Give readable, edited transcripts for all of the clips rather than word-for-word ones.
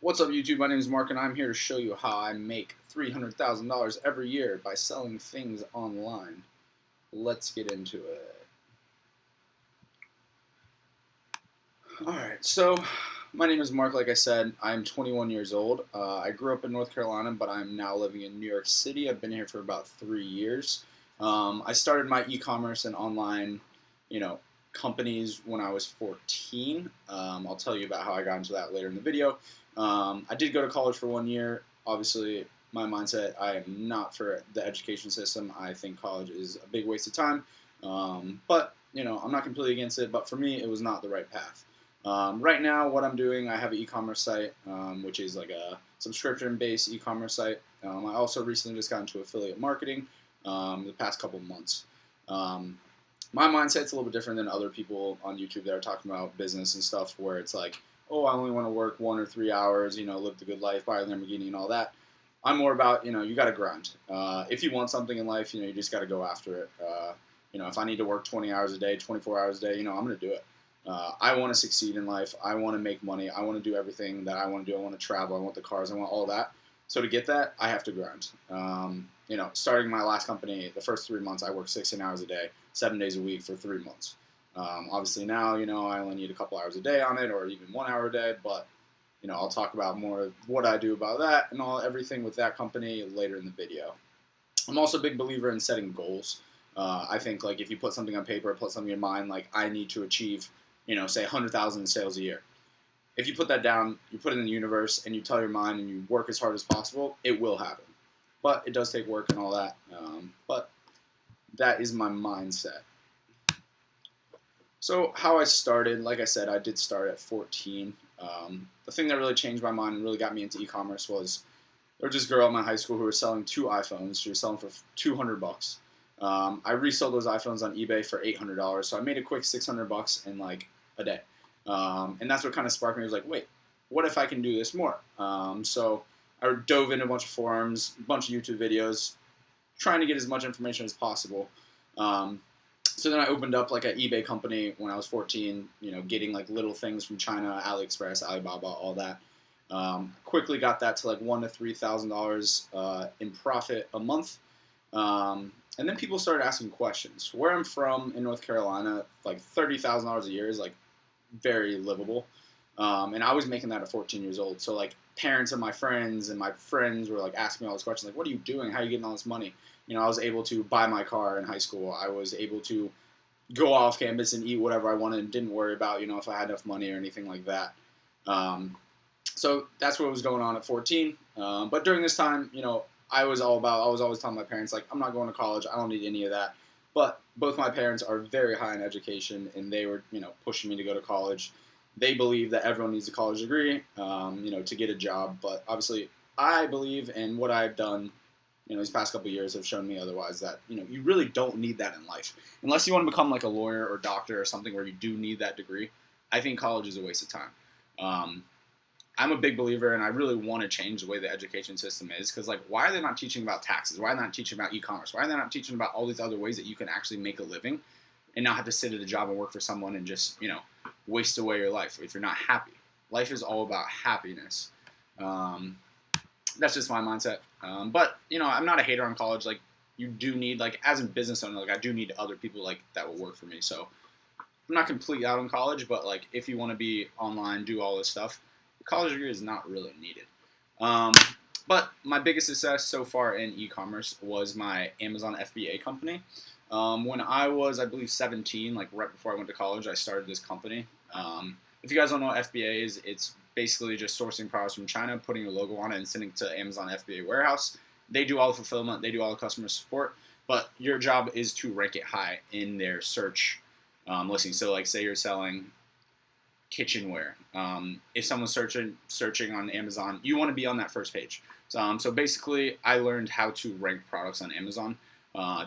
What's up, YouTube? My name is Mark, and I'm here to show you how I make $300,000 every year by selling things online. Let's get into it. Alright, so my name is Mark, like I said. I'm 21 years old. I grew up in North Carolina, but I'm now living in New York City. I've been here for about 3 years. I started my e-commerce and online, you know, companies when I was 14. I'll tell you about how I got into that later in the video. I did go to college for 1 year. Obviously, my mindset, I am not for the education system. I think college is a big waste of time. But, I'm not completely against it. But for me, it was not the right path. Right now, what I'm doing, I have an e-commerce site, which is like a subscription-based e-commerce site. I also recently just got into affiliate marketing the past couple months. My mindset's a little bit different than other people on YouTube that are talking about business and stuff, where it's like, oh, I only want to work 1 or 3 hours, live the good life, buy a Lamborghini and all that. I'm more about, you got to grind. If you want something in life, you just got to go after it. If I need to work 20 hours a day, 24 hours a day, I'm going to do it. I want to succeed in life. I want to make money. I want to do everything that I want to do. I want to travel. I want the cars. I want all that. So to get that, I have to grind. Starting my last company, the first 3 months, I worked 16 hours a day, 7 days a week for 3 months. Obviously now, I only need a couple hours a day on it, or even 1 hour a day. But I'll talk about more of what I do about that and everything with that company later in the video. I'm also a big believer in setting goals. I think like if you put something on paper, put something in mind, like I need to achieve, say 100,000 in sales a year. If you put that down, you put it in the universe, and you tell your mind and you work as hard as possible, it will happen. But it does take work and all that. But that is my mindset. So how I started, like I said, I did start at 14. The thing that really changed my mind and really got me into e-commerce was there was this girl in my high school who was selling 2 iPhones. She was selling for $200. I resold those iPhones on eBay for $800, so I made a quick $600 in like a day. And that's what kind of sparked me. I was like, wait, what if I can do this more? So I dove into a bunch of forums, a bunch of YouTube videos, trying to get as much information as possible. So then I opened up like an eBay company when I was 14, getting like little things from China, AliExpress, Alibaba, all that. Quickly got that to like $1,000 to $3,000 in profit a month. And then people started asking questions. Where I'm from in North Carolina, like $30,000 a year is like very livable. And I was making that at 14 years old. So like parents of my friends and my friends were like asking me all these questions, like, what are you doing? How are you getting all this money? I was able to buy my car in high school. I was able to go off campus and eat whatever I wanted and didn't worry about, if I had enough money or anything like that. So that's what was going on at 14. But during this time, I was always telling my parents, like, I'm not going to college. I don't need any of that. But both my parents are very high in education, and they were, pushing me to go to college. They believe that everyone needs a college degree, to get a job. But obviously, I believe in what I've done, these past couple of years have shown me otherwise, that, you really don't need that in life. Unless you want to become like a lawyer or doctor or something where you do need that degree, I think college is a waste of time. I'm a big believer, and I really want to change the way the education system is, because like, why are they not teaching about taxes? Why are they not teaching about e-commerce? Why are they not teaching about all these other ways that you can actually make a living and not have to sit at a job and work for someone and just, waste away your life if you're not happy? Life is all about happiness. That's just my mindset. But I'm not a hater on college. Like, you do need, like, as a business owner, like, I do need other people like that will work for me. So I'm not completely out on college, but like, if you want to be online, do all this stuff, college degree is not really needed. But my biggest success so far in e-commerce was my Amazon FBA company. When I was, I believe, 17, like right before I went to college, I started this company. If you guys don't know what FBA is, it's basically just sourcing products from China, putting your logo on it, and sending it to Amazon FBA warehouse. They do all the fulfillment, they do all the customer support, but your job is to rank it high in their search listing. So like, say you're selling kitchenware. If someone's searching on Amazon, you want to be on that first page. So basically, I learned how to rank products on Amazon.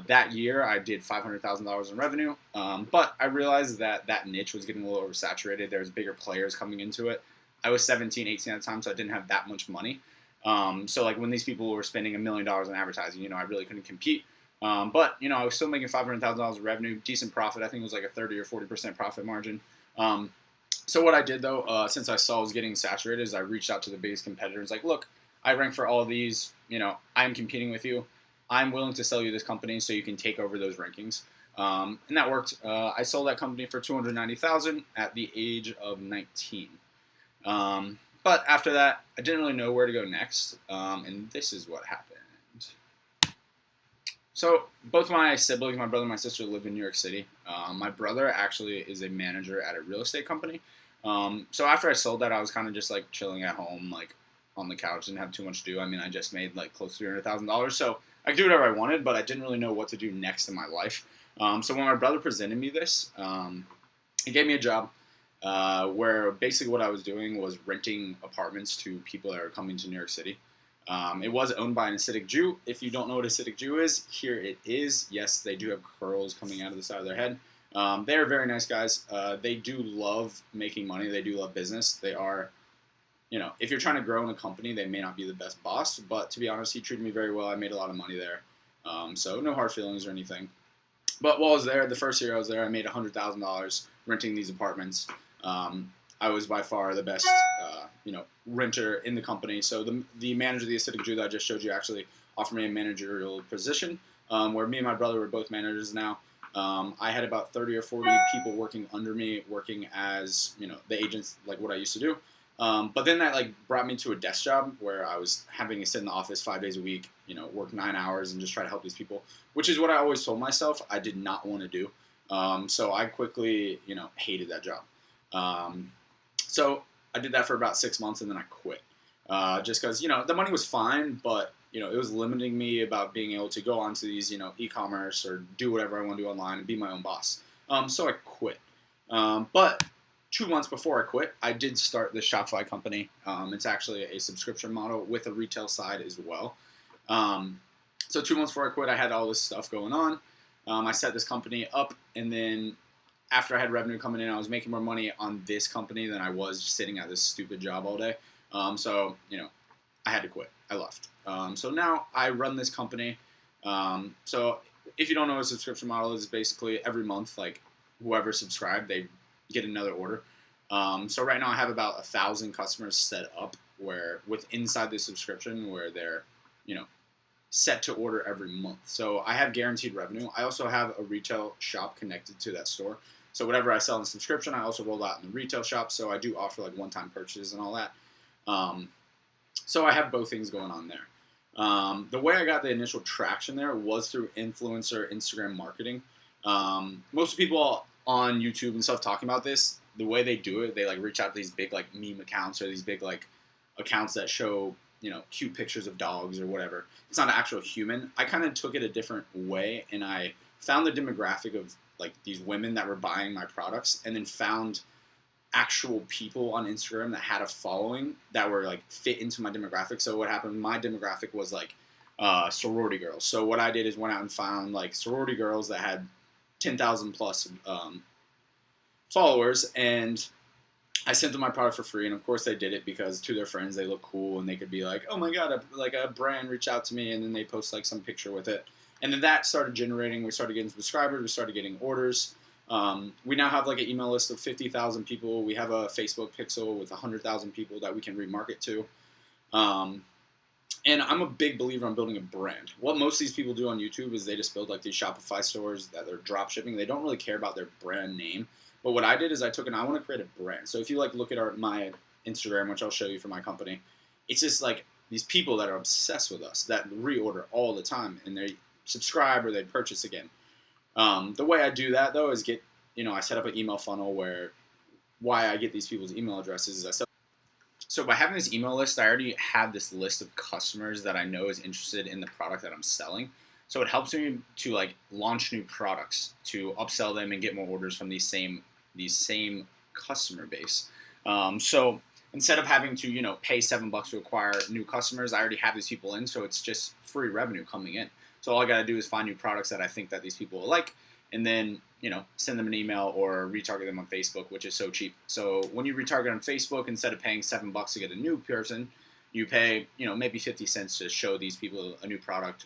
That year, I did $500,000 in revenue, but I realized that that niche was getting a little oversaturated. There was bigger players coming into it. I was 17, 18 at the time, so I didn't have that much money. So like, when these people were spending $1 million in advertising, I really couldn't compete. But I was still making $500,000 in revenue, decent profit. I think it was like a 30 or 40% profit margin. So what I did though, since I saw it was getting saturated, is I reached out to the biggest competitors. Like, look, I rank for all of these. I'm competing with you. I'm willing to sell you this company so you can take over those rankings. And that worked. I sold that company for $290,000 at the age of 19. But after that, I didn't really know where to go next. And this is what happened. So both my siblings, my brother and my sister, live in New York City. My brother actually is a manager at a real estate company. So after I sold that, I was kind of just like chilling at home, like on the couch, didn't have too much to do. I mean, I just made like close to $300,000, so I could do whatever I wanted, but I didn't really know what to do next in my life. So when my brother presented me this, he gave me a job where basically what I was doing was renting apartments to people that are coming to New York City. It was owned by an Hasidic Jew. If you don't know what a Hasidic Jew is, here it is. Yes, they do have curls coming out of the side of their head. They are very nice guys. They do love making money. They do love business. They are, if you're trying to grow in a company, they may not be the best boss. But to be honest, he treated me very well. I made a lot of money there. So no hard feelings or anything. But while I was there, the first year I was there, I made $100,000 renting these apartments. I was by far the best, renter in the company. So the manager, the Hasidic Jew that I just showed you, actually offered me a managerial position, where me and my brother were both managers now. I had about 30 or 40 people working under me, working as, the agents, like what I used to do. But then that brought me to a desk job where I was having to sit in the office 5 days a week, work 9 hours and just try to help these people, which is what I always told myself I did not want to do. So I quickly, hated that job. So I did that for about 6 months and then I quit. Just because, the money was fine, but, it was limiting me about being able to go onto these, e-commerce or do whatever I want to do online and be my own boss. So I quit. But 2 months before I quit, I did start this Shopify company. It's actually a subscription model with a retail side as well. So 2 months before I quit, I had all this stuff going on. I set this company up, and then after I had revenue coming in, I was making more money on this company than I was sitting at this stupid job all day. So, I had to quit. I left. So now I run this company. So if you don't know what a subscription model is, basically every month, whoever subscribed, they get another order. So right now I have about 1,000 customers set up inside the subscription where they're, set to order every month. So I have guaranteed revenue. I also have a retail shop connected to that store. So whatever I sell in the subscription, I also roll out in the retail shop. So I do offer one-time purchases and all that. So I have both things going on there. The way I got the initial traction there was through influencer Instagram marketing. Most people on YouTube and stuff talking about this, the way they do it, they reach out to these big meme accounts or these big accounts that show cute pictures of dogs or whatever. It's not an actual human. I kind of took it a different way, and I found the demographic of these women that were buying my products, and then found actual people on Instagram that had a following that were fit into my demographic. So what happened, my demographic was sorority girls. So what I did is went out and found sorority girls that had 10,000 plus followers, and I sent them my product for free. And of course they did it because to their friends they look cool, and they could be like, oh my god, a brand reached out to me, and then they post some picture with it, and then that started generating. We started getting subscribers, we started getting orders. We now have an email list of 50,000 people. We have a Facebook pixel with 100,000 people that we can remarket to. And I'm a big believer in building a brand. What most of these people do on YouTube is they just build these Shopify stores that they're drop shipping. They don't really care about their brand name. But what I did is I want to create a brand. So if you look at my Instagram, which I'll show you for my company, it's just these people that are obsessed with us, that reorder all the time, and they subscribe or they purchase again. The way I do that though is I set up an email funnel why I get these people's email addresses is so by having this email list, I already have this list of customers that I know is interested in the product that I'm selling. So it helps me to launch new products, to upsell them and get more orders from these same customer base. So instead of having to pay $7 to acquire new customers, I already have these people in, so it's just free revenue coming in. So all I gotta do is find new products that I think that these people will like, and then send them an email or retarget them on Facebook, which is so cheap. So when you retarget on Facebook, instead of paying $7 to get a new person, you pay maybe 50 cents to show these people a new product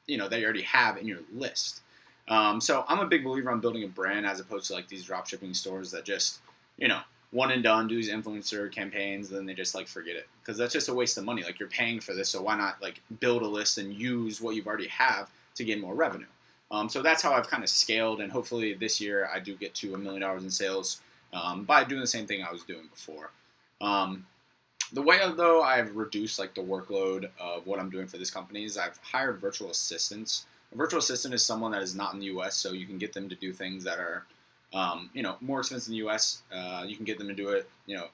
that you already have in your list. So I'm a big believer on building a brand as opposed to these drop shipping stores that just one and done, do these influencer campaigns, then they just like forget it, because that's just a waste of money. Like, you're paying for this, so why not like build a list and use what you've already have to get more revenue. So that's how I've kind of scaled, and hopefully this year I do get to $1 million in sales by doing the same thing I was doing before. The way, though, I've reduced like the workload of what I'm doing for this company is I've hired virtual assistants. A virtual assistant is someone that is not in the U.S., so you can get them to do things that are, more expensive in the U.S. You can get them to do it,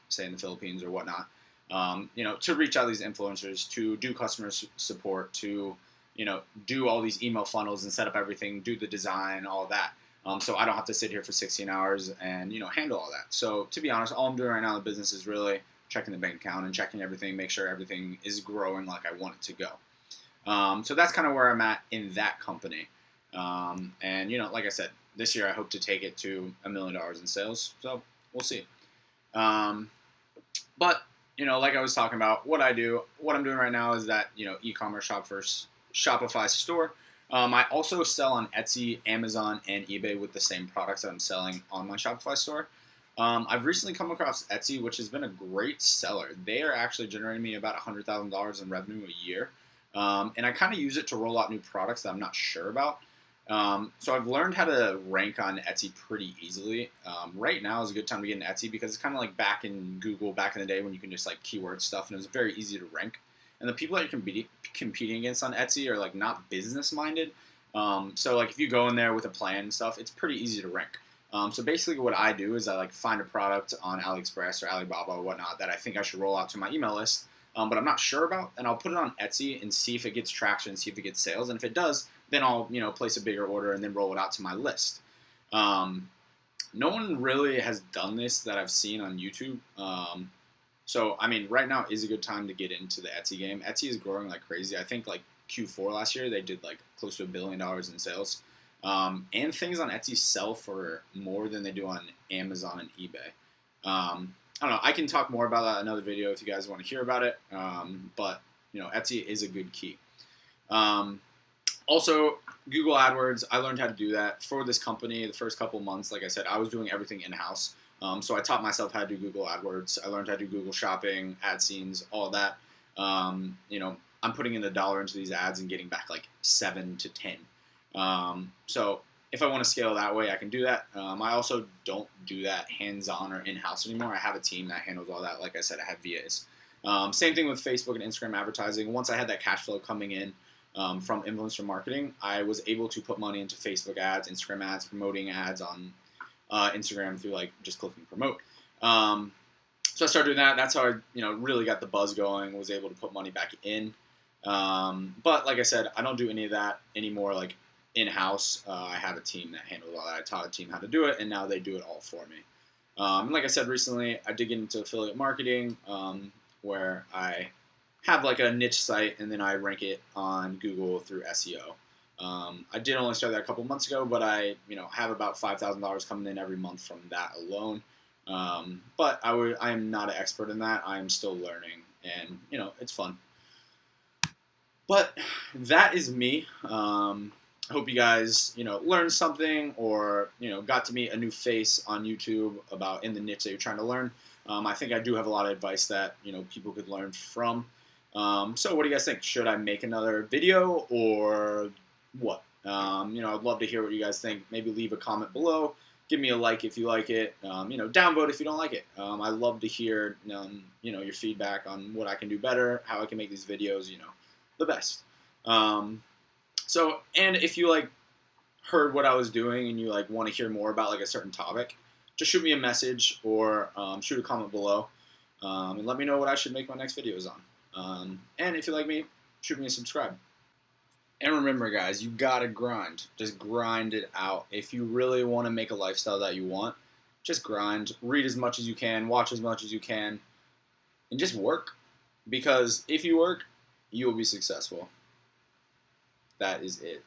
say in the Philippines or whatnot. To reach out to these influencers, to do customer support, to do all these email funnels and set up everything, do the design, all of that. So I don't have to sit here for 16 hours and, handle all that. So to be honest, all I'm doing right now in the business is really checking the bank account and checking everything, make sure everything is growing like I want it to go. So that's kind of where I'm at in that company. And, like I said, this year I hope to take it to $1 million in sales. So we'll see. But, like I was talking about, what I'm doing right now is that, e-commerce shop first. Shopify store. I also sell on Etsy, Amazon, and eBay with the same products that I'm selling on my Shopify store. I've recently come across Etsy, which has been a great seller. They are actually generating me about $100,000 in revenue a year. And I kind of use it to roll out new products that I'm not sure about. So I've learned how to rank on Etsy pretty easily. Right now is a good time to get into Etsy because it's kind of like back in Google, back in the day when you can just like keyword stuff, and it was very easy to rank. And the people that you're competing against on Etsy are like not business minded. So like if you go in there with a plan and stuff, it's pretty easy to rank. So basically what I do is I like find a product on AliExpress or Alibaba or whatnot that I think I should roll out to my email list, but I'm not sure about, and I'll put it on Etsy and see if it gets traction, see if it gets sales, and if it does, then I'll place a bigger order and then roll it out to my list. No one really has done this that I've seen on YouTube. So, I mean, right now is a good time to get into the Etsy game. Etsy is growing like crazy. I think like Q4 last year, they did like close to $1 billion in sales. And things on Etsy sell for more than they do on Amazon and eBay. I don't know. I can talk more about that in another video if you guys want to hear about it. But, Etsy is a good key. Also, Google Adwords, I learned how to do that for this company the first couple months. Like I said, I was doing everything in-house. So I taught myself how to do Google AdWords. I learned how to do Google Shopping, AdScenes, all of that. I'm putting in $1 into these ads and getting back like 7 to 10. So if I want to scale that way, I can do that. I also don't do that hands-on or in-house anymore. I have a team that handles all that. Like I said, I have VAs. Same thing with Facebook and Instagram advertising. Once I had that cash flow coming in from influencer marketing, I was able to put money into Facebook ads, Instagram ads, promoting ads on Instagram through like just clicking promote. So I started doing that. That's how I, really got the buzz going, was able to put money back in. But like I said, I don't do any of that anymore, like in-house. I have a team that handles all that. I taught a team how to do it, and now they do it all for me. And like I said, recently I did get into affiliate marketing, where I have like a niche site and then I rank it on Google through SEO. I did only start that a couple months ago, but I, have about $5,000 coming in every month from that alone. But I am not an expert in that. I am still learning, and it's fun. But that is me. I hope you guys, learned something, or got to meet a new face on YouTube about in the niche that you're trying to learn. I think I do have a lot of advice that people could learn from. So what do you guys think? Should I make another video or what? I'd love to hear what you guys think. Maybe leave a comment below. Give me a like if you like it. Downvote if you don't like it. I love to hear, your feedback on what I can do better, how I can make these videos, the best. And if you heard what I was doing and you want to hear more about a certain topic, just shoot me a message or shoot a comment below, and let me know what I should make my next videos on. And if you like me, shoot me a subscribe. And remember, guys, you gotta grind. Just grind it out. If you really want to make a lifestyle that you want, just grind. Read as much as you can. Watch as much as you can. And just work. Because if you work, you will be successful. That is it.